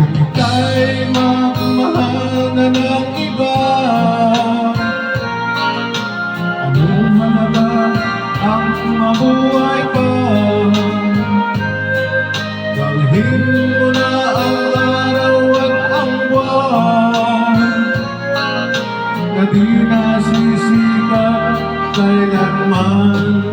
Kung ika'y magmahal na ng iba, ano halaga ang mabuhay pa? Dalhin mo na ang araw at ang buwan na di nasisikat kailanman.